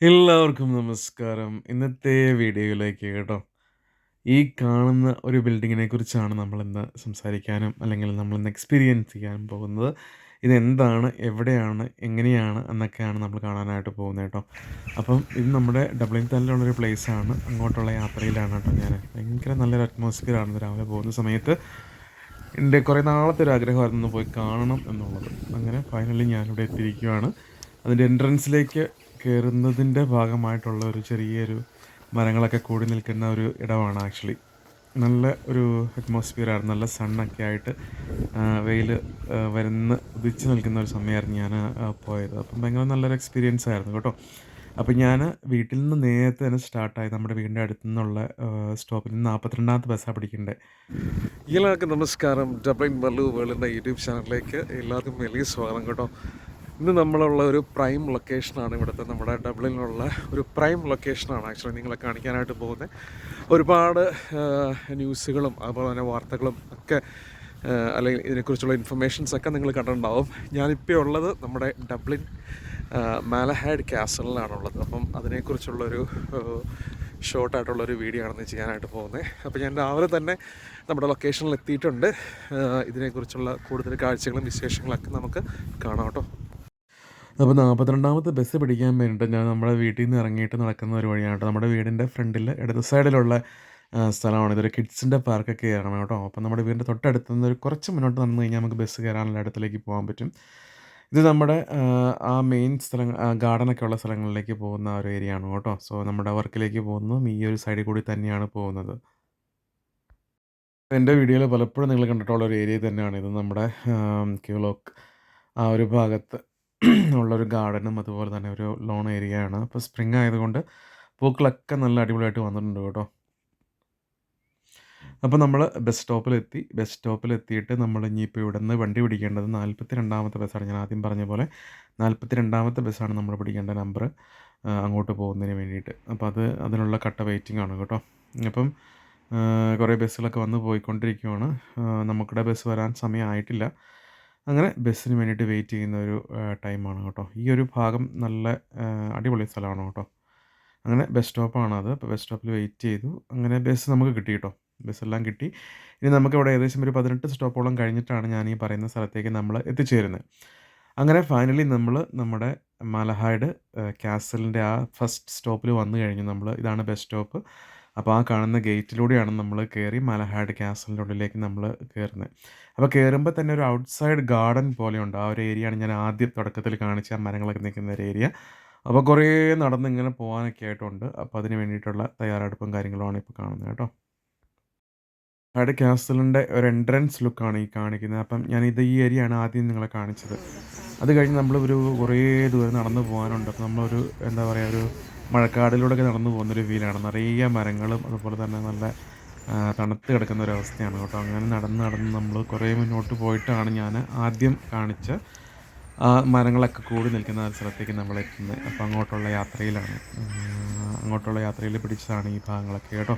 എല്ലാവർക്കും നമസ്കാരം. ഇന്നത്തെ വീഡിയോയിലേക്ക് കേട്ടോ. ഈ കാണുന്ന ഒരു ബിൽഡിങ്ങിനെ കുറിച്ചാണ് നമ്മളിന്ന് സംസാരിക്കാനും, അല്ലെങ്കിൽ നമ്മളിന്ന് എക്സ്പീരിയൻസ് ചെയ്യാൻ പോകുന്നത്. ഇതെന്താണ്, എവിടെയാണ്, എങ്ങനെയാണ് എന്നൊക്കെയാണ് നമ്മൾ കാണാനായിട്ട് പോകുന്നത് കേട്ടോ. അപ്പം ഇത് നമ്മുടെ ഡബ്ലിൻ തന്നെയുള്ളൊരു പ്ലേസാണ്. അങ്ങോട്ടുള്ള യാത്രയിലാണ് കേട്ടോ ഞാൻ. ഭയങ്കര നല്ലൊരു അറ്റ്മോസ്ഫിയറാണ് രാവിലെ പോകുന്ന സമയത്ത്. എൻ്റെ കുറേ നാളത്തെ ഒരു ആഗ്രഹമായിരുന്നു ഒന്ന് പോയി കാണണം എന്നുള്ളത്. അങ്ങനെ ഫൈനലി ഞാനിവിടെ എത്തിയിരിക്കുകയാണ്. അതിൻ്റെ എൻട്രൻസിലേക്ക് കേറുന്നതിൻ്റെ ഭാഗമായിട്ടുള്ള ഒരു ചെറിയൊരു മരങ്ങളൊക്കെ കൂടി നിൽക്കുന്ന ഒരു ഇടമാണ് ആക്ച്വലി. നല്ല ഒരു അറ്റ്മോസ്ഫിയറായിരുന്നു. നല്ല സണ്ണൊക്കെ ആയിട്ട് വെയിൽ ഉദിച്ച് നിൽക്കുന്ന ഒരു സമയമായിരുന്നു ഞാൻ പോയത്. അപ്പം ഭയങ്കര നല്ലൊരു എക്സ്പീരിയൻസ് ആയിരുന്നു കേട്ടോ. അപ്പം ഞാൻ വീട്ടിൽ നിന്ന് നേരത്തെ തന്നെ സ്റ്റാർട്ടായി. നമ്മുടെ വീടിൻ്റെ അടുത്തു നിന്നുള്ള സ്റ്റോപ്പിൽ നിന്ന് 42ാമത്തെ ബസ്സാണ് പിടിക്കേണ്ടത്. എല്ലാവർക്കും നമസ്കാരം. ഡബ്ലിൻ മല്ലു വേൾഡിൻ്റെ യൂട്യൂബ് ചാനലിലേക്ക് എല്ലാവർക്കും വലിയ സ്വാഗതം കേട്ടോ. ഇന്ന് നമ്മളുള്ള ഒരു പ്രൈം ലൊക്കേഷനാണ്. ഇവിടുത്തെ നമ്മുടെ ഡബ്ലിനിലുള്ള ഒരു പ്രൈം ലൊക്കേഷനാണ് ആക്ച്വലി നിങ്ങളെ കാണിക്കാനായിട്ട് പോകുന്നത്. ഒരുപാട് ന്യൂസുകളും അതുപോലെ തന്നെ വാർത്തകളും ഒക്കെ അല്ലെങ്കിൽ ഇതിനെക്കുറിച്ചുള്ള ഇൻഫർമേഷൻസൊക്കെ നിങ്ങൾ കണ്ടിട്ടുണ്ടാവും. ഞാനിപ്പോൾ ഉള്ളത് നമ്മുടെ ഡബ്ലിൻ മാലഹാഡ് കാസലിലാണുള്ളത്. അപ്പം അതിനെക്കുറിച്ചുള്ളൊരു ഷോർട്ടായിട്ടുള്ളൊരു വീഡിയോ ആണ് ചെയ്യാനായിട്ട് പോകുന്നത്. അപ്പോൾ ഞാൻ രാവിലെ തന്നെ നമ്മുടെ ലൊക്കേഷനിൽ എത്തിയിട്ടുണ്ട്. ഇതിനെക്കുറിച്ചുള്ള കൂടുതൽ കാഴ്ചകളും വിശേഷങ്ങളൊക്കെ നമുക്ക് കാണാം കേട്ടോ. അപ്പോൾ 42ാമത്തെ ബസ് പിടിക്കാൻ വേണ്ടിയിട്ട് ഞാൻ നമ്മുടെ വീട്ടിൽ നിന്ന് ഇറങ്ങിയിട്ട് നടക്കുന്ന ഒരു വഴിയാണ് കേട്ടോ. നമ്മുടെ വീടിൻ്റെ ഫ്രണ്ടിൽ ഇടത് സൈഡിലുള്ള സ്ഥലമാണ്. ഇതൊരു കിഡ്സിൻ്റെ പാർക്കൊക്കെ കയറണം കേട്ടോ. അപ്പം നമ്മുടെ വീടിൻ്റെ തൊട്ടടുത്ത് നിന്ന് ഒരു കുറച്ച് മുന്നോട്ട് നടന്നു കഴിഞ്ഞാൽ നമുക്ക് ബസ് കയറാനുള്ള ഇടത്തിലേക്ക് പോകാൻ പറ്റും. ഇത് നമ്മുടെ ആ മെയിൻ സ്ഥലം ഗാർഡനൊക്കെ ഉള്ള സ്ഥലങ്ങളിലേക്ക് പോകുന്ന ഒരു ഏരിയ ആണ് കേട്ടോ. സോ നമ്മുടെ വർക്കിലേക്ക് പോകുന്നതും ഈ ഒരു സൈഡിൽ കൂടി തന്നെയാണ് പോകുന്നത്. എൻ്റെ വീഡിയോയിൽ പലപ്പോഴും നിങ്ങൾ കണ്ടിട്ടുള്ള ഒരു ഏരിയ തന്നെയാണ് ഇത്. നമ്മുടെ ക്യൂലോക്ക് ആ ഒരു ഭാഗത്ത് ഉള്ളൊരു ഗാർഡനും അതുപോലെ തന്നെ ഒരു ലോൺ ഏരിയയാണ്. അപ്പോൾ സ്പ്രിംഗ് ആയതുകൊണ്ട് പൂക്കളൊക്കെ നല്ല അടിപൊളിയായിട്ട് വന്നിട്ടുണ്ട് കേട്ടോ. അപ്പോൾ നമ്മൾ ബസ് സ്റ്റോപ്പിലെത്തി. ബസ് സ്റ്റോപ്പിലെത്തിയിട്ട് നമ്മൾ ഇനിയിപ്പോൾ ഇവിടെ നിന്ന് വണ്ടി പിടിക്കേണ്ടത് 42ാമത്തെ ബസ്സാണ്. ഞാൻ ആദ്യം പറഞ്ഞ പോലെ 42ാമത്തെ ബസ്സാണ് നമ്മൾ പിടിക്കേണ്ട നമ്പർ അങ്ങോട്ട് പോകുന്നതിന് വേണ്ടിയിട്ട്. അപ്പോൾ അതിനുള്ള കട്ട വെയിറ്റിംഗ് ആണ് കേട്ടോ. അപ്പം കുറേ ബസ്സുകളൊക്കെ വന്ന് പോയിക്കൊണ്ടിരിക്കുകയാണ്. നമുക്കിടെ ബസ് വരാൻ സമയമായിട്ടില്ല. അങ്ങനെ ബസ്സിന് വേണ്ടിയിട്ട് വെയിറ്റ് ചെയ്യുന്ന ഒരു ടൈമാണ് കേട്ടോ. ഈ ഒരു ഭാഗം നല്ല അടിപൊളി സ്ഥലമാണ് കേട്ടോ. അങ്ങനെ ബസ് സ്റ്റോപ്പാണത്. അപ്പോൾ ബസ് സ്റ്റോപ്പിൽ വെയിറ്റ് ചെയ്തു. അങ്ങനെ ബസ് നമുക്ക് കിട്ടി കേട്ടോ. ബസ്സെല്ലാം കിട്ടി. ഇനി നമുക്കിവിടെ ഏകദേശം ഒരു 18 സ്റ്റോപ്പോളം കഴിഞ്ഞിട്ടാണ് ഞാൻ ഈ പറയുന്ന സ്ഥലത്തേക്ക് നമ്മൾ എത്തിച്ചേരുന്നത്. അങ്ങനെ ഫൈനലി നമ്മൾ നമ്മുടെ മലഹാഡ് കാസലിൻ്റെ ആ ഫസ്റ്റ് സ്റ്റോപ്പിൽ വന്നു കഴിഞ്ഞു നമ്മൾ. ഇതാണ് ബസ് സ്റ്റോപ്പ്. അപ്പോൾ ആ കാണുന്ന ഗേറ്റിലൂടെയാണ് നമ്മൾ കയറി മലഹാഡ് കാസലിൻ്റെ ഉള്ളിലേക്ക് നമ്മൾ കയറുന്നത്. അപ്പോൾ കയറുമ്പോൾ തന്നെ ഒരു ഔട്ട്സൈഡ് ഗാർഡൻ പോലെയുണ്ട്. ആ ഒരു ഏരിയയാണ് ഞാൻ ആദ്യം തുടക്കത്തിൽ കാണിച്ച ആ മരങ്ങളൊക്കെ നിൽക്കുന്ന ഒരു ഏരിയ. അപ്പോൾ കുറേ നടന്ന് ഇങ്ങനെ പോകാനൊക്കെ ആയിട്ടുണ്ട്. അപ്പോൾ അതിന് വേണ്ടിയിട്ടുള്ള തയ്യാറെടുപ്പും കാര്യങ്ങളുമാണ് ഇപ്പോൾ കാണുന്നത് കേട്ടോ. മലഹാഡ് കാസലിൻ്റെ ഒരു എൻട്രൻസ് ലുക്കാണ് ഈ കാണിക്കുന്നത്. അപ്പം ഞാനിത് ഈ ഏരിയയാണ് ആദ്യം നിങ്ങളെ കാണിച്ചത്. അത് കഴിഞ്ഞ് നമ്മൾ കുറേ ദൂരം നടന്ന് പോകാനുണ്ട്. അപ്പോൾ നമ്മളൊരു എന്താ പറയുക, ഒരു മഴക്കാടിലൂടെയൊക്കെ നടന്നു പോകുന്നൊരു ഫീലാണ്. നിറയെ മരങ്ങളും അതുപോലെ തന്നെ നല്ല തണുത്ത് കിടക്കുന്ന ഒരവസ്ഥയാണ് കേട്ടോ. അങ്ങനെ നടന്ന് നമ്മൾ കുറേ മുന്നോട്ട് പോയിട്ടാണ് ഞാൻ ആദ്യം കാണിച്ച ആ മരങ്ങളൊക്കെ കൂടി നിൽക്കുന്ന ആ സ്ഥലത്തേക്ക് നമ്മൾ എത്തുന്നത്. അപ്പോൾ അങ്ങോട്ടുള്ള യാത്രയിൽ പിടിച്ചതാണ് ഈ ഭാഗങ്ങളൊക്കെ കേട്ടോ.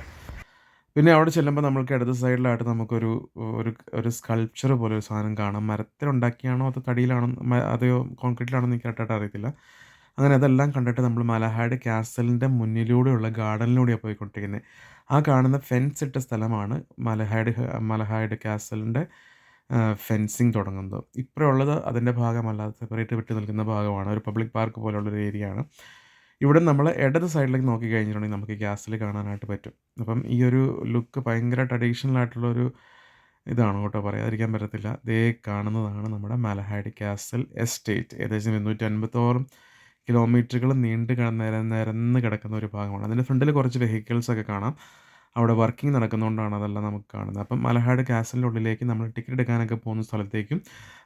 പിന്നെ അവിടെ ചെല്ലുമ്പോൾ നമ്മൾക്ക് ഇടത് സൈഡിലായിട്ട് നമുക്കൊരു ഒരു ഒരു സ്കൾപ്ചർ പോലെ ഒരു സാധനം കാണാം. മരത്തിലുണ്ടാക്കിയാണോ അതോ തടിയിലാണോ അതെയോ കോൺക്രീറ്റിലാണോ എന്ന് എനിക്ക് കറക്റ്റായിട്ട് അറിയത്തില്ല. അങ്ങനെ അതെല്ലാം കണ്ടിട്ട് നമ്മൾ മലഹാഡ് കാസലിൻ്റെ മുന്നിലൂടെയുള്ള ഗാർഡനിലൂടെയാണ് പോയിക്കൊണ്ടിരിക്കുന്നത്. ആ കാണുന്ന ഫെൻസ് ഇട്ട സ്ഥലമാണ് മലഹാഡ് കാസലിൻ്റെ ഫെൻസിങ് തുടങ്ങുന്നത്. ഇപ്പുറമുള്ളത് അതിൻ്റെ ഭാഗമല്ലാതെ സെപ്പറേറ്റ് വിട്ട് നിൽക്കുന്ന ഭാഗമാണ്. ഒരു പബ്ലിക് പാർക്ക് പോലുള്ളൊരു ഏരിയയാണ്. ഇവിടെ നമ്മൾ ഇടത് സൈഡിലേക്ക് നോക്കി കഴിഞ്ഞിട്ടുണ്ടെങ്കിൽ നമുക്ക് കാസിൽ കാണാനായിട്ട് പറ്റും. അപ്പം ഈ ഒരു ലുക്ക് ഭയങ്കര ട്രഡീഷണൽ ആയിട്ടുള്ളൊരു ഇതാണ് കേട്ടോ, പറയാതിരിക്കാൻ പറ്റത്തില്ല. ദേ കാണുന്നതാണ് നമ്മുടെ മലഹാഡ് കാസൽ എസ്റ്റേറ്റ്. ഏകദേശം 256 കിലോമീറ്ററുകൾ നിരന്ന് കിടക്കുന്ന ഒരു ഭാഗമാണ്. അതിൻ്റെ ഫ്രണ്ടിൽ കുറച്ച് വെഹിക്കിൾസൊക്കെ കാണാം. അവിടെ വർക്കിംഗ് നടക്കുന്നതുകൊണ്ടാണ് അതെല്ലാം നമുക്ക് കാണുന്നത്. അപ്പം മലഹാഡ് കാസലിൻ്റെ ഉള്ളിലേക്ക് നമ്മൾ ടിക്കറ്റ് എടുക്കാനൊക്കെ പോകുന്ന സ്ഥലത്തേക്കും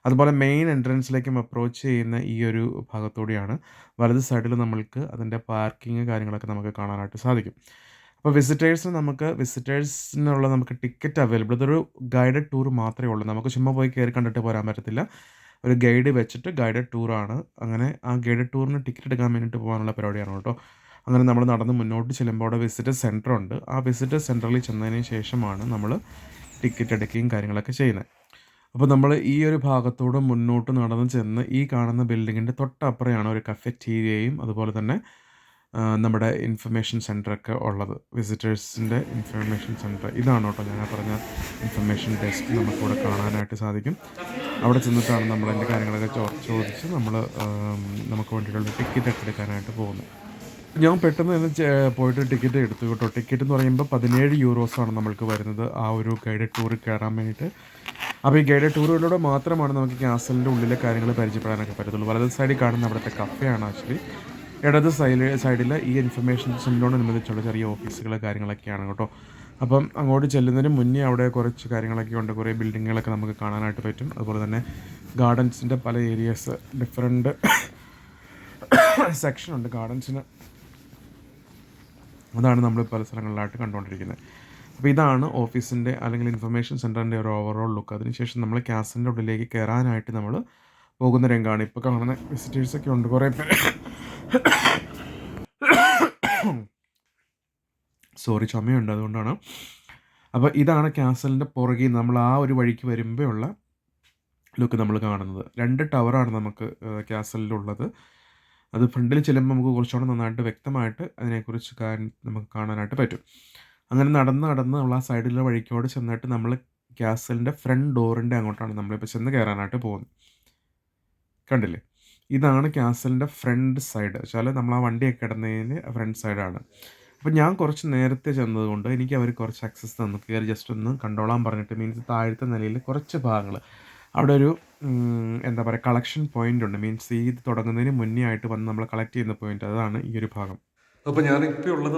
അതുപോലെ മെയിൻ എൻട്രൻസിലേക്കും അപ്രോച്ച് ചെയ്യുന്ന ഈ ഒരു ഭാഗത്തൂടെയാണ് വലത് സൈഡിൽ നമ്മൾക്ക് അതിൻ്റെ പാർക്കിംഗ് കാര്യങ്ങളൊക്കെ നമുക്ക് കാണാനായിട്ട് സാധിക്കും. അപ്പോൾ വിസിറ്റേഴ്സിനുള്ള നമുക്ക് ടിക്കറ്റ് അവൈലബിൾ. ഇതൊരു ഗൈഡഡ് ടൂർ മാത്രമേ ഉള്ളൂ. നമുക്ക് ചുമ്മാ പോയി കയറി കണ്ടിട്ട് പോരാൻ പറ്റത്തില്ല. ഒരു ഗൈഡ് വെച്ചിട്ട് ഗൈഡഡ് ടൂറാണ്. അങ്ങനെ ആ ഗൈഡഡ് ടൂറിന് ടിക്കറ്റ് എടുക്കാൻ വേണ്ടിയിട്ട് പോകാനുള്ള പരിപാടിയാണ് കേട്ടോ. അങ്ങനെ നമ്മൾ നടന്ന് മുന്നോട്ട് ചെല്ലുമ്പോൾ അവിടെ വിസിറ്റർ സെൻറ്റർ ഉണ്ട്. ആ വിസിറ്റർ സെൻറ്ററിൽ ചെന്നതിന് ശേഷമാണ് നമ്മൾ ടിക്കറ്റ് എടുക്കുകയും കാര്യങ്ങളൊക്കെ ചെയ്യുന്നത്. അപ്പോൾ നമ്മൾ ഈ ഒരു ഭാഗത്തൂടെ മുന്നോട്ട് നടന്ന് ചെന്ന് ഈ കാണുന്ന ബിൽഡിങ്ങിൻ്റെ തൊട്ടപ്പുറയാണ് ഒരു കഫറ്റീരിയയും അതുപോലെ തന്നെ നമ്മുടെ ഇൻഫർമേഷൻ സെൻറ്ററൊക്കെ ഉള്ളത്. വിസിറ്റേഴ്സിൻ്റെ ഇൻഫർമേഷൻ സെൻറ്റർ ഇതാണ് കേട്ടോ ഞാൻ പറഞ്ഞ ഇൻഫർമേഷൻ ഡെസ്ക്. നമുക്കിവിടെ കാണാനായിട്ട് സാധിക്കും. അവിടെ ചെന്നിട്ടാണ് നമ്മൾ അതിൻ്റെ കാര്യങ്ങളൊക്കെ ചോദിച്ച് നമ്മൾ നമുക്ക് വേണ്ടിയിട്ടുള്ള ടിക്കറ്റ് ഒക്കെ എടുക്കാനായിട്ട് പോകുന്നത്. ഞാൻ പെട്ടെന്ന് തന്നെ പോയിട്ട് ടിക്കറ്റ് എടുത്തു കേട്ടോ. ടിക്കറ്റ് എന്ന് പറയുമ്പോൾ 17 യൂറോസാണ് നമ്മൾക്ക് വരുന്നത് ആ ഒരു ഗൈഡഡ് ടൂറിൽ കയറാൻ വേണ്ടിയിട്ട്. അപ്പോൾ ഈ ഗൈഡഡ് ടൂറുകളിലൂടെ മാത്രമാണ് നമുക്ക് കാസലിൻ്റെ ഉള്ളിലെ കാര്യങ്ങൾ പരിചയപ്പെടാനൊക്കെ പറ്റത്തുള്ളൂ. വലത് സൈഡിൽ കാണുന്ന അവിടുത്തെ കഫേയാണ് ആക്ച്വലി. ഇടത് സൈഡിൽ ഈ ഇൻഫർമേഷൻ സെൻറ്ററിനോടനുബന്ധിച്ചുള്ള ചെറിയ ഓഫീസുകൾ കാര്യങ്ങളൊക്കെയാണ് കേട്ടോ. അപ്പം അങ്ങോട്ട് ചെല്ലുന്നതിന് മുന്നേ അവിടെ കുറച്ച് കാര്യങ്ങളൊക്കെ ഉണ്ട്. കുറേ ബിൽഡിങ്ങുകളൊക്കെ നമുക്ക് കാണാനായിട്ട് പറ്റും. അതുപോലെ തന്നെ ഗാർഡൻസിൻ്റെ പല ഏരിയസ് ഡിഫറെൻറ്റ് സെക്ഷനുണ്ട് ഗാർഡൻസിന്. അതാണ് നമ്മൾ പല സ്ഥലങ്ങളിലായിട്ട് കണ്ടുകൊണ്ടിരിക്കുന്നത്. അപ്പോൾ ഇതാണ് ഓഫീസിൻ്റെ അല്ലെങ്കിൽ ഇൻഫർമേഷൻ സെൻറ്ററിൻ്റെ ഒരു ഓവറോൾ ലുക്ക്. അതിനുശേഷം നമ്മൾ കാസലിൻ്റെ ഉള്ളിലേക്ക് കയറാനായിട്ട് നമ്മൾ പോകുന്ന രംഗമാണ് ഇപ്പോൾ കാണുന്ന. വിസിറ്റേഴ്സൊക്കെ ഉണ്ട് കുറേ പേര്. സോറി, ചുമയുണ്ട്, അതുകൊണ്ടാണ്. അപ്പോൾ ഇതാണ് കാസലിൻ്റെ പുറകിൽ നമ്മൾ ആ ഒരു വഴിക്ക് വരുമ്പോൾ ഉള്ള ലുക്ക് നമ്മൾ കാണുന്നത്. 2 ടവറാണ് നമുക്ക് കാസലിലുള്ളത്. അത് ഫ്രണ്ടിൽ ചെല്ലുമ്പോൾ നമുക്ക് കുറച്ചുകൂടെ നന്നായിട്ട് വ്യക്തമായിട്ട് അതിനെക്കുറിച്ച് നമുക്ക് കാണാനായിട്ട് പറ്റും. അങ്ങനെ നടന്ന് നമ്മൾ ആ സൈഡിലുള്ള വഴിക്കോട് ചെന്നിട്ട് നമ്മൾ കാസലിൻ്റെ ഫ്രണ്ട് ഡോറിൻ്റെ അങ്ങോട്ടാണ് നമ്മളിപ്പോൾ ചെന്ന് കയറാനായിട്ട് പോകുന്നത്. കണ്ടില്ലേ, ഇതാണ് കാസലിൻ്റെ ഫ്രണ്ട് സൈഡ് വെച്ചാൽ നമ്മൾ ആ വണ്ടിയൊക്കെ കിടന്നതിന് ഫ്രണ്ട് സൈഡാണ്. അപ്പോൾ ഞാൻ കുറച്ച് നേരത്തെ ചെന്നതുകൊണ്ട് എനിക്ക് അവർ കുറച്ച് ആക്സസ് തന്നു. കയറി ജസ്റ്റ് ഒന്ന് കണ്ടോളാൻ പറഞ്ഞിട്ട്. മീൻസ് താഴത്തെ നിലയിൽ കുറച്ച് ഭാഗങ്ങൾ അവിടെ ഒരു എന്താ പറയുക കളക്ഷൻ പോയിൻ്റ് ഉണ്ട്. മീൻസ് ഈ ഇത് തുടങ്ങുന്നതിന് മുന്നേ ആയിട്ട് വന്ന് നമ്മൾ കളക്ട് ചെയ്യുന്ന പോയിൻ്റ്, അതാണ് ഈ ഒരു ഭാഗം. അപ്പോൾ ഞാനിപ്പോൾ ഉള്ളത്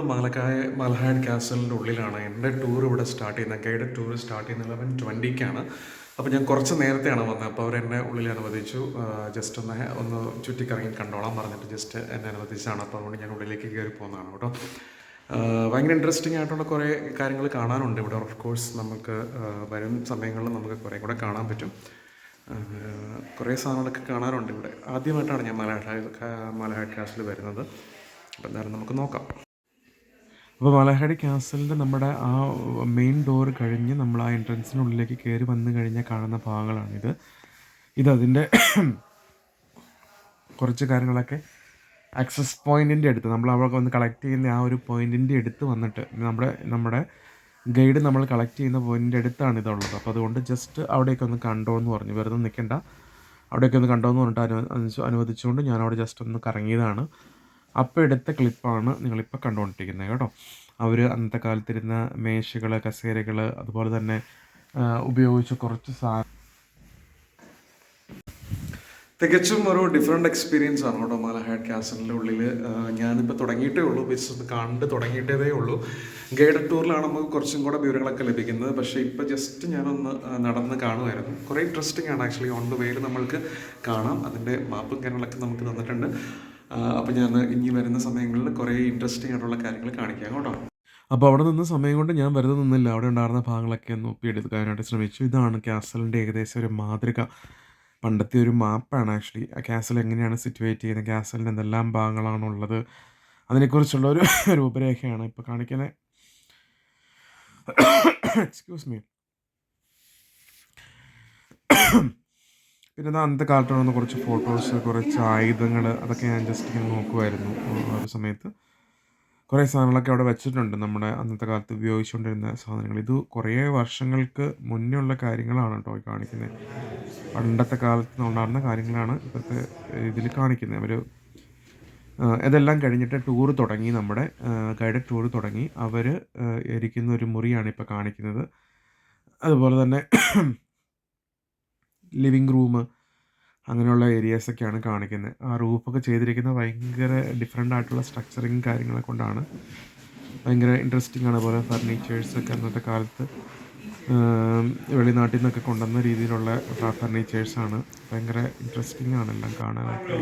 മലഹാഡ് കാസലിൻ്റെ ഉള്ളിലാണ്. എൻ്റെ ടൂർ ഇവിടെ സ്റ്റാർട്ട് ചെയ്യുന്നത്, ഗൈഡഡ് ടൂർ സ്റ്റാർട്ട് ചെയ്യുന്നത് 11:20-ക്കാണ്. അപ്പോൾ ഞാൻ കുറച്ച് നേരത്തെയാണ് വന്നത്. അപ്പോൾ അവരെന്നെ ഉള്ളിൽ അനുവദിച്ചു. ജസ്റ്റ് ഒന്ന് ചുറ്റിക്കറങ്ങി കണ്ടോളാൻ പറഞ്ഞിട്ട് ജസ്റ്റ് എന്നെ അനുവദിച്ചാണ്. അപ്പോൾ അതുകൊണ്ട് ഞാൻ ഉള്ളിലേക്ക് കയറി പോകുന്നതാണ് കേട്ടോ. ഭയങ്കര ഇൻട്രസ്റ്റിംഗ് ആയിട്ടുള്ള കുറേ കാര്യങ്ങൾ കാണാനുണ്ട് ഇവിടെ. ഓഫ് കോഴ്സ് നമുക്ക് വരും സമയങ്ങളിൽ നമുക്ക് കുറേ കൂടെ കാണാൻ പറ്റും. കുറേ സാധനങ്ങളൊക്കെ കാണാറുണ്ട് ഇവിടെ. ആദ്യമായിട്ടാണ് ഞാൻ മലഹാഡ് കാസൽ വരുന്നത്. അപ്പോൾ എന്തായാലും നമുക്ക് നോക്കാം. അപ്പോൾ മലഹാഡ് കാസലിൻ്റെ നമ്മുടെ ആ മെയിൻ ഡോർ കഴിഞ്ഞ് നമ്മൾ ആ എൻട്രൻസിനുള്ളിലേക്ക് കയറി വന്നു കഴിഞ്ഞാൽ കാണുന്ന ഭാഗങ്ങളാണിത്. ഇതതിൻ്റെ കുറച്ച് കാര്യങ്ങളൊക്കെ ആക്സസ് പോയിൻറ്റിൻ്റെ അടുത്ത് നമ്മൾ അവിടെ വന്ന് കളക്ട് ചെയ്യുന്ന ആ ഒരു പോയിൻറ്റിൻ്റെ അടുത്ത് വന്നിട്ട് നമ്മുടെ ഗൈഡ് നമ്മൾ കളക്ട് ചെയ്യുന്ന പോയിൻറ്റിൻ്റെ അടുത്താണ് ഇതുള്ളത്. അപ്പോൾ അതുകൊണ്ട് ജസ്റ്റ് അവിടേക്ക് ഒന്ന് കണ്ടോ എന്ന് പറഞ്ഞു. വെറുതെ നിൽക്കണ്ട, അവിടേക്ക് ഒന്ന് കണ്ടോ എന്ന് പറഞ്ഞിട്ട് അനുവദിച്ചുകൊണ്ട് ഞാൻ അവിടെ ജസ്റ്റ് ഒന്ന് കറങ്ങിയതാണ്. അപ്പോൾ എടുത്ത ക്ലിപ്പാണ് നിങ്ങളിപ്പോൾ കണ്ടുകൊണ്ടിരിക്കുന്നത് കേട്ടോ. അവർ അന്നത്തെ കാലത്തിരുന്ന മേശകൾ, കസേരകൾ, അതുപോലെ തന്നെ ഉപയോഗിച്ച കുറച്ച് തികച്ചും ഒരു ഡിഫറെൻ്റ് എക്സ്പീരിയൻസ് ആണ് കേട്ടോ മലഹാഡ് കാസലിൻ്റെ ഉള്ളിൽ. ഞാനിപ്പോൾ തുടങ്ങിയിട്ടേ ഉള്ളൂ, ബിസിനസ് കണ്ട് തുടങ്ങിയിട്ടേ ഉള്ളൂ. ഗൈഡഡ് ടൂറിലാണ് നമുക്ക് കുറച്ചും കൂടെ വിവരങ്ങളൊക്കെ ലഭിക്കുന്നത്. പക്ഷേ ഇപ്പോൾ ജസ്റ്റ് ഞാനൊന്ന് നടന്ന് കാണുമായിരുന്നു. കുറേ ഇൻട്രസ്റ്റിംഗ് ആണ് ആക്ച്വലി. ഓൺ ദ വേയിൽ നമ്മൾക്ക് കാണാം. അതിൻ്റെ മാപ്പും കാര്യങ്ങളൊക്കെ നമുക്ക് തന്നിട്ടുണ്ട്. അപ്പോൾ ഞാൻ ഇനി വരുന്ന സമയങ്ങളിൽ കുറേ ഇൻട്രസ്റ്റിംഗ് ആയിട്ടുള്ള കാര്യങ്ങൾ കാണിക്കാം കേട്ടോ. അപ്പോൾ അവിടെ നിന്ന് സമയം കൊണ്ട് ഞാൻ വെറുതെ നിന്നില്ല. അവിടെ ഉണ്ടായിരുന്ന ഭാഗങ്ങളൊക്കെ ഒന്ന് ഒപ്പിയെടുക്കാനായിട്ട് ശ്രമിച്ചു. ഇതാണ് കാസലിൻ്റെ ഏകദേശം ഒരു മാതൃക. പണ്ടത്തെ ഒരു മാപ്പാണ് ആക്ച്വലി. കാസൽ എങ്ങനെയാണ് സിറ്റുവേറ്റ് ചെയ്യുന്നത്, കാസലിൻ്റെ എന്തെല്ലാം ഭാഗങ്ങളാണുള്ളത്, അതിനെക്കുറിച്ചുള്ള ഒരു രൂപരേഖയാണ് ഇപ്പോൾ കാണിക്കുന്നത്. Excuse me. പിന്നെ അന്നത്തെ കാലത്തുള്ള കുറച്ച് ഫോട്ടോസ്, കുറച്ച് ആയുധങ്ങൾ, അതൊക്കെ ഞാൻ ജസ്റ്റ് ഇങ്ങനെ നോക്കുമായിരുന്നു ആ ഒരു സമയത്ത്. കുറേ സാധനങ്ങളൊക്കെ അവിടെ വെച്ചിട്ടുണ്ട്, നമ്മുടെ അന്നത്തെ കാലത്ത് ഉപയോഗിച്ചുകൊണ്ടിരുന്ന സാധനങ്ങൾ. ഇത് കുറേ വർഷങ്ങൾക്ക് മുന്നേ ഉള്ള കാര്യങ്ങളാണ് കേട്ടോ ഈ കാണിക്കുന്നത്. പണ്ടത്തെ കാലത്ത് ഉണ്ടായിരുന്ന കാര്യങ്ങളാണ് ഇപ്പോഴത്തെ ഇതിൽ കാണിക്കുന്നത്. അവർ ഇതെല്ലാം കഴിഞ്ഞിട്ട് ടൂർ തുടങ്ങി, നമ്മുടെ ഗൈഡഡ് ടൂർ തുടങ്ങി. അവർ ഇരിക്കുന്ന ഒരു മുറിയാണ് ഇപ്പോൾ കാണിക്കുന്നത്. അതുപോലെ തന്നെ ലിവിങ് റൂം, അങ്ങനെയുള്ള ഏരിയാസൊക്കെയാണ് കാണിക്കുന്നത്. ആ റൂഫൊക്കെ ചെയ്തിരിക്കുന്നത് ഭയങ്കര ഡിഫറെൻ്റ് ആയിട്ടുള്ള സ്ട്രക്ചറിങ് കാര്യങ്ങളെ കൊണ്ടാണ്. ഭയങ്കര ഇൻട്രസ്റ്റിംഗ് ആണ്. അതുപോലെ ഫർണിച്ചേഴ്സൊക്കെ അന്നത്തെ കാലത്ത് വെളിനാട്ടിൽ നിന്നൊക്കെ കൊണ്ടുവന്ന രീതിയിലുള്ള ഫർണിച്ചേഴ്സാണ്. ഭയങ്കര ഇൻട്രസ്റ്റിംഗ് ആണ് എല്ലാം കാണാനായിട്ട്.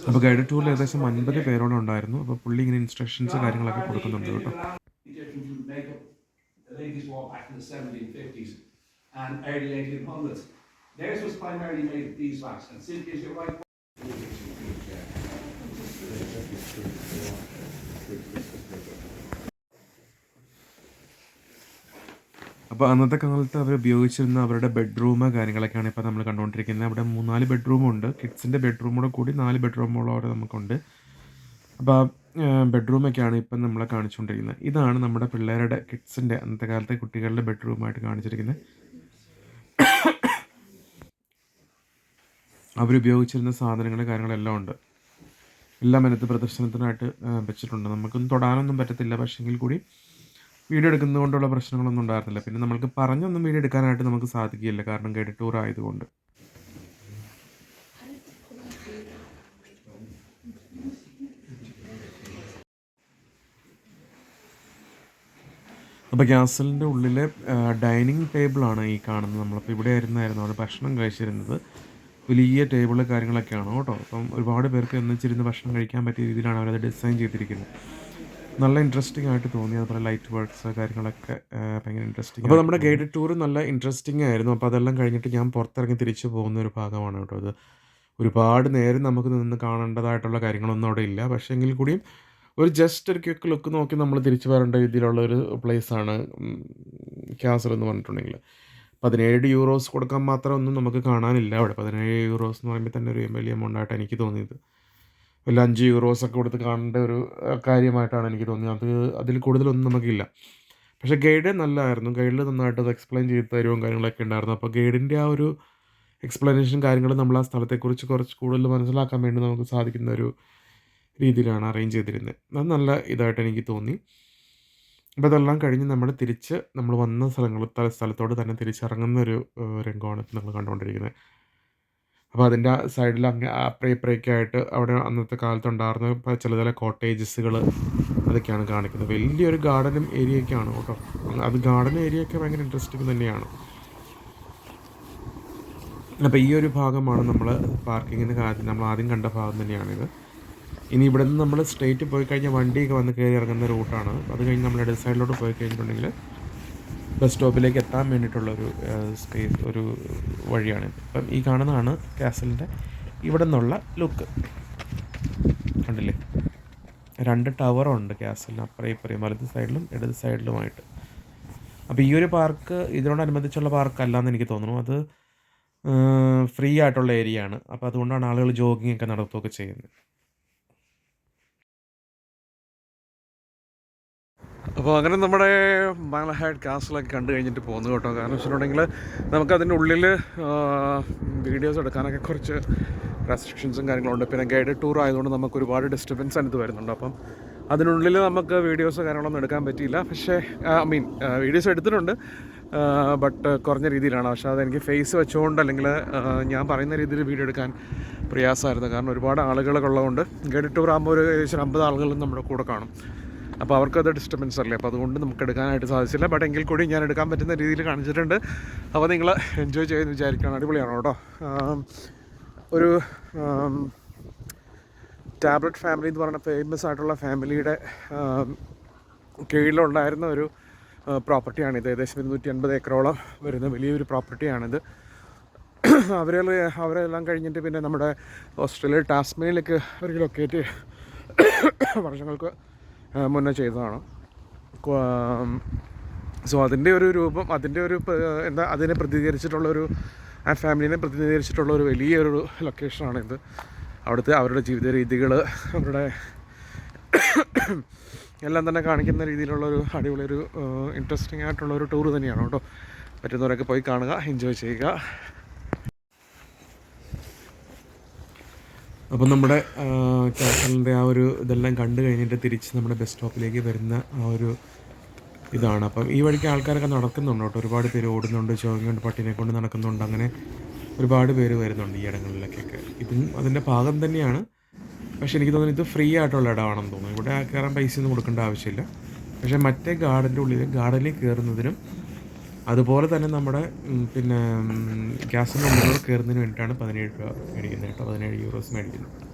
അപ്പോൾ ഗൈഡഡ് ടൂറിൽ ഏകദേശം 50 പേരോളം ഉണ്ടായിരുന്നു. അപ്പോൾ പുള്ളി ഇങ്ങനെ ഇൻസ്ട്രക്ഷൻസ് കാര്യങ്ങളൊക്കെ കൊടുക്കുന്നുണ്ട് കേട്ടോ. And early 1800s. Theirs was primarily made of beeswax, and silk is your right. അപ്പോൾ അപ്പോൾ അന്നത്തെ കാലത്ത് അവർ ഉപയോഗിച്ചിരുന്ന അവരുടെ ബെഡ്റൂം കാര്യങ്ങളൊക്കെയാണ് ഇപ്പോൾ നമ്മൾ കണ്ടുകൊണ്ടിരിക്കുന്നത്. അവിടെ 3-4 ബെഡ്റൂമുണ്ട്. കിഡ്സിൻ്റെ ബെഡ്റൂം കൂടെ കൂടി 4 ബെഡ്റൂമോളം നമുക്കുണ്ട്. അപ്പോൾ ആ ബെഡ്റൂമൊക്കെയാണ് ഇപ്പം നമ്മളെ കാണിച്ചുകൊണ്ടിരിക്കുന്നത്. ഇതാണ് നമ്മുടെ പിള്ളേരുടെ കിഡ്സിൻ്റെ അന്നത്തെ കാലത്തെ കുട്ടികളുടെ ബെഡ്റൂമായിട്ട് കാണിച്ചിരിക്കുന്നത്. അവരുപയോഗിച്ചിരുന്ന സാധനങ്ങൾ കാര്യങ്ങളെല്ലാം ഉണ്ട്. എല്ലാം അതിനകത്ത് പ്രദർശനത്തിനായിട്ട് വെച്ചിട്ടുണ്ട്. നമുക്കൊന്നും തൊടാനൊന്നും പറ്റത്തില്ല. പക്ഷേങ്കിൽ കൂടി വീഡിയോ എടുക്കുന്നത് കൊണ്ടുള്ള പ്രശ്നങ്ങളൊന്നും ഉണ്ടായിരുന്നില്ല. പിന്നെ നമ്മൾക്ക് പറഞ്ഞൊന്നും വീഡിയോ എടുക്കാനായിട്ട് നമുക്ക് സാധിക്കില്ല, കാരണം ഗൈഡ് ടൂർ ആയതുകൊണ്ട്. അപ്പോൾ ക്യാസലിൻ്റെ ഉള്ളിലെ ഡൈനിങ് ടേബിളാണ് ഈ കാണുന്നത്. നമ്മളിപ്പോൾ ഇവിടെ ആയിരുന്നു അവിടെ ഭക്ഷണം കഴിച്ചിരുന്നത്. വലിയ ടേബിള് കാര്യങ്ങളൊക്കെയാണ് കേട്ടോ. അപ്പം ഒരുപാട് പേർക്ക് ഒന്നിച്ചിരുന്ന് ഭക്ഷണം കഴിക്കാൻ പറ്റിയ രീതിയിലാണ് അവരത് ഡിസൈൻ ചെയ്തിരിക്കുന്നത്. നല്ല ഇൻട്രസ്റ്റിംഗ് ആയിട്ട് തോന്നി. അതുപോലെ ലൈറ്റ് വർക്ക്സ് കാര്യങ്ങളൊക്കെ ഭയങ്കര ഇൻട്രസ്റ്റിംഗ്. അപ്പോൾ നമ്മുടെ ഗൈഡഡ് ടൂർ നല്ല ഇൻട്രസ്റ്റിംഗ് ആയിരുന്നു. അപ്പോൾ അതെല്ലാം കഴിഞ്ഞിട്ട് ഞാൻ പുറത്തിറങ്ങി തിരിച്ചു പോകുന്ന ഒരു ഭാഗമാണ് കേട്ടോ ഇത്. ഒരുപാട് നേരം നമുക്ക് നിന്ന് കാണേണ്ടതായിട്ടുള്ള കാര്യങ്ങളൊന്നും അവിടെ ഇല്ല. പക്ഷേ എങ്കിൽ കൂടിയും ഒരു ജസ്റ്റ് ഒരു ക്വിക്ക് ലുക്ക് നോക്കി നമ്മൾ തിരിച്ചു വരേണ്ട രീതിയിലുള്ള ഒരു പ്ലേസാണ് ക്യാസൽ എന്ന് പറഞ്ഞിട്ടുണ്ടെങ്കിൽ. 17 യൂറോസ് കൊടുക്കാൻ മാത്രം ഒന്നും നമുക്ക് കാണാനില്ല അവിടെ. 17 യൂറോസ് എന്ന് പറയുമ്പോൾ തന്നെ ഒരു വലിയ എമൗണ്ടായിട്ട് എനിക്ക് തോന്നിയത്. വല്ല 5 യൂറോസൊക്കെ കൊടുത്ത് കാണേണ്ട ഒരു കാര്യമായിട്ടാണ് എനിക്ക് തോന്നിയത്. അതിൽ കൂടുതലൊന്നും നമുക്കില്ല. പക്ഷേ ഗൈഡ് നല്ലതായിരുന്നു. ഗൈഡിൽ നന്നായിട്ട് അത് എക്സ്പ്ലെയിൻ ചെയ്ത് തരുവും കാര്യങ്ങളൊക്കെ ഉണ്ടായിരുന്നു. അപ്പോൾ ഗൈഡിൻ്റെ ആ ഒരു എക്സ്പ്ലനേഷൻ കാര്യങ്ങൾ നമ്മൾ ആ സ്ഥലത്തെക്കുറിച്ച് കുറച്ച് കൂടുതൽ മനസ്സിലാക്കാൻ വേണ്ടി നമുക്ക് സാധിക്കുന്ന ഒരു രീതിയിലാണ് അറേഞ്ച് ചെയ്തിരുന്നത്. അത് നല്ല ഇതായിട്ട് എനിക്ക് തോന്നി. അപ്പോൾ അതെല്ലാം കഴിഞ്ഞ് നമ്മൾ വന്ന സ്ഥലത്തോട് തന്നെ തിരിച്ചിറങ്ങുന്ന ഒരു രംഗമാണ് ഇപ്പം നമ്മൾ കണ്ടുകൊണ്ടിരിക്കുന്നത്. അപ്പോൾ അതിൻ്റെ സൈഡിൽ അപ്പുറയൊക്കെ ആയിട്ട് അവിടെ അന്നത്തെ കാലത്തുണ്ടായിരുന്ന ചില കോട്ടേജസുകൾ അതൊക്കെയാണ് കാണിക്കുന്നത്. വലിയൊരു ഗാർഡനും ഏരിയയൊക്കെയാണ് കേട്ടോ. അത് ഗാർഡൻ ഏരിയയൊക്കെ ഭയങ്കര ഇൻട്രസ്റ്റിംഗ് തന്നെയാണ്. അപ്പോൾ ഈ ഒരു ഭാഗമാണ് നമ്മൾ പാർക്കിങ്ങിൻ്റെ കാര്യത്തിൽ നമ്മൾ ആദ്യം കണ്ട ഭാഗം തന്നെയാണിത്. ഇനി ഇവിടെ നിന്ന് നമ്മൾ സ്ട്രെയിറ്റ് പോയി കഴിഞ്ഞാൽ വണ്ടിയൊക്കെ വന്ന് കയറി ഇറങ്ങുന്ന റൂട്ടാണ്. അത് കഴിഞ്ഞ് നമ്മൾ ഇടത് സൈഡിലോട്ട് പോയി കഴിഞ്ഞിട്ടുണ്ടെങ്കിൽ ബസ് സ്റ്റോപ്പിലേക്ക് എത്താൻ വേണ്ടിയിട്ടുള്ളൊരു ഒരു വഴിയാണ്. ഇപ്പം ഈ കാണുന്നതാണ് കാസലിൻ്റെ ഇവിടെ നിന്നുള്ള ലുക്ക്. കണ്ടില്ലേ, 2 ടവറുണ്ട് കാസലിന് അപ്പുറം ഇപ്പുറയും, വലത് സൈഡിലും ഇടത് സൈഡിലുമായിട്ട്. അപ്പോൾ ഈ ഒരു പാർക്ക് ഇതിനോടനുബന്ധിച്ചുള്ള പാർക്കല്ലാന്ന് എനിക്ക് തോന്നുന്നു. അത് ഫ്രീ ആയിട്ടുള്ള ഏരിയ ആണ്. അപ്പോൾ അതുകൊണ്ടാണ് ആളുകൾ ജോഗിങ് ഒക്കെ നടത്തുകയൊക്കെ ചെയ്യുന്നത്. അപ്പോൾ അങ്ങനെ നമ്മുടെ മാലഹാഡ് കാസലൊക്കെ കണ്ടു കഴിഞ്ഞിട്ട് പോകുന്നു കേട്ടോ. കാരണം വെച്ചിട്ടുണ്ടെങ്കിൽ നമുക്കതിൻ്റെ ഉള്ളിൽ വീഡിയോസ് എടുക്കാനൊക്കെ കുറച്ച് റെസ്ട്രിക്ഷൻസും കാര്യങ്ങളുണ്ട്. പിന്നെ ഗൈഡഡ് ടൂർ ആയതുകൊണ്ട് നമുക്ക് ഒരുപാട് ഡിസ്റ്റർബൻസ് അതിനകത്ത് വരുന്നുണ്ട്. അപ്പം അതിനുള്ളിൽ നമുക്ക് വീഡിയോസ് കാര്യങ്ങളൊന്നും എടുക്കാൻ പറ്റിയില്ല. പക്ഷേ വീഡിയോസ് എടുത്തിട്ടുണ്ട്, ബട്ട് കുറഞ്ഞ രീതിയിലാണ്. പക്ഷേ അതെനിക്ക് ഫേസ് വെച്ചുകൊണ്ട് അല്ലെങ്കിൽ ഞാൻ പറയുന്ന രീതിയിൽ വീഡിയോ എടുക്കാൻ പ്രയാസമായിരുന്നു. കാരണം ഒരുപാട് ആളുകളൊക്കെ ഉള്ളതുകൊണ്ട് ഗൈഡഡ് ടൂർ ആകുമ്പോൾ ഒരു ഏകദേശം 50 ആളുകളും നമ്മുടെ കൂടെ കാണും. അപ്പോൾ അവർക്കത് ഡിസ്റ്റർബൻസ് അല്ലേ. അപ്പോൾ അതുകൊണ്ട് നമുക്ക് എടുക്കാനായിട്ട് സാധിച്ചില്ല. ബട്ട് എങ്കിൽ കൂടി ഞാൻ എടുക്കാൻ പറ്റുന്ന രീതിയിൽ കാണിച്ചിട്ടുണ്ട്. അപ്പോൾ നിങ്ങൾ എൻജോയ് ചെയ്യുമെന്ന് വിചാരിക്കണം. അടിപൊളിയാണ് കേട്ടോ. ഒരു ടാബ്ലറ്റ് ഫാമിലി എന്ന് പറഞ്ഞ ഫേമസ് ആയിട്ടുള്ള ഫാമിലിയുടെ കീഴിലുണ്ടായിരുന്ന ഒരു പ്രോപ്പർട്ടിയാണിത്. ഏകദേശം 250 ഏക്കറോളം വരുന്ന വലിയൊരു പ്രോപ്പർട്ടിയാണിത്. അവരെല്ലാം കഴിഞ്ഞിട്ട് പിന്നെ നമ്മുടെ ഓസ്ട്രേലിയ ടാസ്മേനിലേക്ക് അവർ ലൊക്കേറ്റ് വർഷങ്ങൾക്ക് മുന്നേ ചെയ്തതാണ്. സോ അതിൻ്റെ ഒരു രൂപം, അതിൻ്റെ ഒരു അതിനെ പ്രതിനിധീകരിച്ചിട്ടുള്ളൊരു ആ ഫാമിലിനെ പ്രതിനിധീകരിച്ചിട്ടുള്ളൊരു വലിയൊരു ലൊക്കേഷനാണിത്. അവിടുത്തെ അവരുടെ ജീവിത രീതികൾ, അവരുടെ എല്ലാം തന്നെ കാണിക്കുന്ന രീതിയിലുള്ളൊരു അടിപൊളിയൊരു ഇൻട്രസ്റ്റിംഗ് ആയിട്ടുള്ളൊരു ടൂർ തന്നെയാണ് കേട്ടോ. പറ്റുന്നവരൊക്കെ പോയി കാണുക, എൻജോയ് ചെയ്യുക. അപ്പം നമ്മുടെ കാസലിൻ്റെ ആ ഒരു ഇതെല്ലാം കണ്ടു കഴിഞ്ഞിട്ട് തിരിച്ച് നമ്മുടെ ബസ് സ്റ്റോപ്പിലേക്ക് വരുന്ന ആ ഒരു ഇതാണ്. അപ്പം ഈ വഴിക്ക് ആൾക്കാരൊക്കെ നടക്കുന്നുണ്ട് കേട്ടോ. ഒരുപാട് പേര് ഓടുന്നുണ്ട്, ജോഗിങ്ങുണ്ട്, പട്ടിനെ കൊണ്ട് നടക്കുന്നുണ്ട്. അങ്ങനെ ഒരുപാട് പേര് വരുന്നുണ്ട് ഈ ഇടങ്ങളിലേക്കൊക്കെ. ഇതും അതിൻ്റെ ഭാഗം തന്നെയാണ്. പക്ഷേ എനിക്ക് തോന്നുന്നു ഇത് ഫ്രീ ആയിട്ടുള്ള ഇടമാണെന്ന് തോന്നുന്നു. ഇവിടെ കയറാൻ പൈസയൊന്നും കൊടുക്കേണ്ട ആവശ്യമില്ല. പക്ഷേ മറ്റേ ഗാർഡനിൽ കയറുന്നതിനും അതുപോലെ തന്നെ നമ്മുടെ പിന്നെ ഗ്യാസിൻ്റെ ഉള്ളിലൂടെ കയറുന്നതിന് വേണ്ടിയിട്ടാണ് 17 രൂപ മേടിക്കുന്നത് കേട്ടോ. 17 യൂറോസ് മേടിക്കുന്നത്.